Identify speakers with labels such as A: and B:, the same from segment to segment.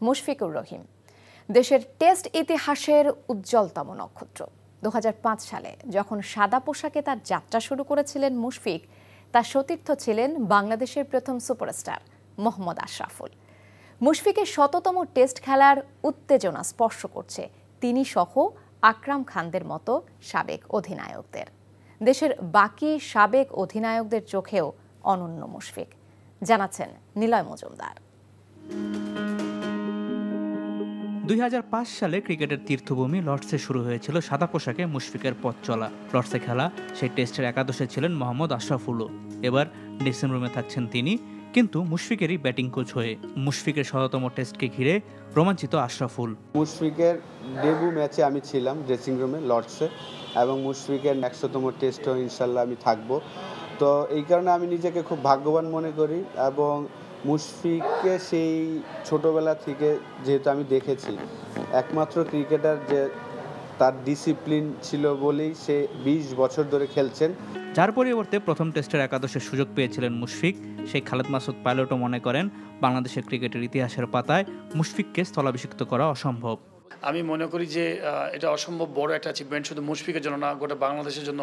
A: মুশফিকুর রহিম দেশের টেস্ট ইতিহাসের উজ্জ্বলতম নক্ষত্র। 2005 সালে যখন সাদা পোশাকে তার যাত্রা শুরু করেছিলেন মুশফিক, তার সতীর্থ ছিলেন বাংলাদেশের প্রথম সুপারস্টার মোহাম্মদ আশরাফুল। মুশফিকের শততম টেস্ট খেলার উত্তেজনা স্পর্শ করছে তিনি সহ আকরাম খানদের মতো সাবেক অধিনায়কদের। দেশের বাকি সাবেক অধিনায়কদের চোখেও অনন্য মুশফিক, জানাচ্ছেন নিলয় মজুমদার।
B: 2005 সালে ক্রিকেটের তীর্থভূমি লর্ডসে শুরু হয়েছিল সাদা পোশাকে মুশফিকের পথ চলা। লর্ডসে খেলা সেই টেস্টের একাদশে ছিলেন মোহাম্মদ আশরাফুলও। এবার ড্রেসিং রুমে থাকছেন তিনি, কিন্তু মুশফিকেরই ব্যাটিং কোচ হয়ে। মুশফিকের শততম টেস্টকে ঘিরে রোমাঞ্চিত আশরাফুল।
C: মুশফিকের ডেবু ম্যাচে আমি ছিলাম ড্রেসিং রুমে লর্ডসে, এবং মুশফিকের 100তম টেস্টও ইনশাল্লাহ আমি থাকব। তো এই কারণে আমি নিজেকে খুব ভাগ্যবান মনে করি, এবং মুশফিককে সেই ছোটোবেলা থেকে যেহেতু আমি দেখেছি, একমাত্র ক্রিকেটার যে তার ডিসিপ্লিন ছিল বলেই সে 20 বছর ধরে খেলছেন।
B: যার পরিবর্তে প্রথম টেস্টের একাদশের সুযোগ পেয়েছিলেন মুশফিক, সেই খালেদ মাসুদ পাইলটও মনে করেন বাংলাদেশের ক্রিকেটের ইতিহাসের পাতায় মুশফিককে স্থলাভিষিক্ত করা অসম্ভব।
D: আমি মনে করি যে এটা অসম্ভব বড় একটা অ্যাচিভমেন্ট, শুধু মুশফিকের জন্য না, গোটা বাংলাদেশের জন্য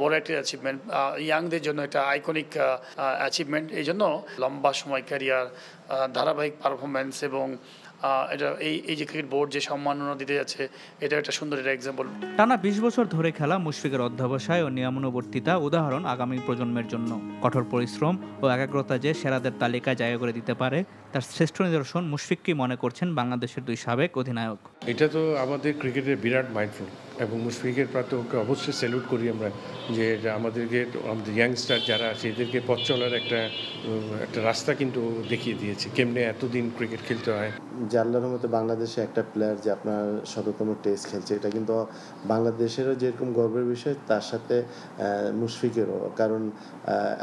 D: বড় একটা অ্যাচিভমেন্ট, ইয়াংদের জন্য একটা আইকনিক অ্যাচিভমেন্ট। এই জন্য লম্বা সময় ক্যারিয়ার, ধারাবাহিক পারফরমেন্স, এবং এটা এই যে ক্রিকেট বোর্ড যে সম্মাননা দিতে যাচ্ছে, এটা একটা সুন্দর একটা এক্সাম্পল।
B: টানা 20 বছর ধরে খেলা মুশফিকের অধ্যবসায় ও নিয়মানুবর্তিতা উদাহরণ আগামী প্রজন্মের জন্য। কঠোর পরিশ্রম ও একাগ্রতা যে সেরাদের তালিকায় জায়গা করে দিতে পারে, তার শ্রেষ্ঠ নিদর্শন মুশফিককেই মনে করছেন বাংলাদেশের দুই সাবেক অধিনায়ক।
E: এটা তো আমাদের ক্রিকেটের বিরাট মাইলফলক, এবং মুশফিকের প্রাতকে অবশ্যই স্যালুট করি আমরা, যে আমাদেরকে আমাদের ইয়াংস্টার যারা আছে এদেরকে পথ চলার একটা রাস্তা কিন্তু দেখিয়ে দিয়েছে, কেমনে এতদিন ক্রিকেট খেলতে হয়।
F: যে আল্লাহর মতো বাংলাদেশে একটা প্লেয়ার যে আপনার শততম টেস্ট খেলছে, এটা কিন্তু বাংলাদেশেরও যেরকম গর্বের বিষয়, তার সাথে মুশফিকেরও, কারণ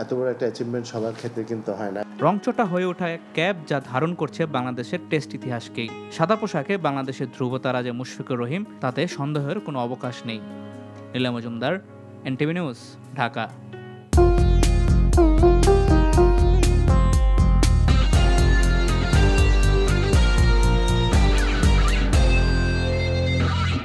F: এত বড় একটা অ্যাচিভমেন্ট সবার ক্ষেত্রে কিন্তু হয় না।
B: রংচটা হয়ে ওঠা এক ক্যাপ যা ধারণ করছে বাংলাদেশের টেস্ট ইতিহাসকেই। সাদা পোশাকে বাংলাদেশের ধ্রুবতারা যে মুশফিকুর রহিম, তাতে সন্দেহের কোনো অবকাশ নেই। Niloy Majumdar, NTV news, Dhaka.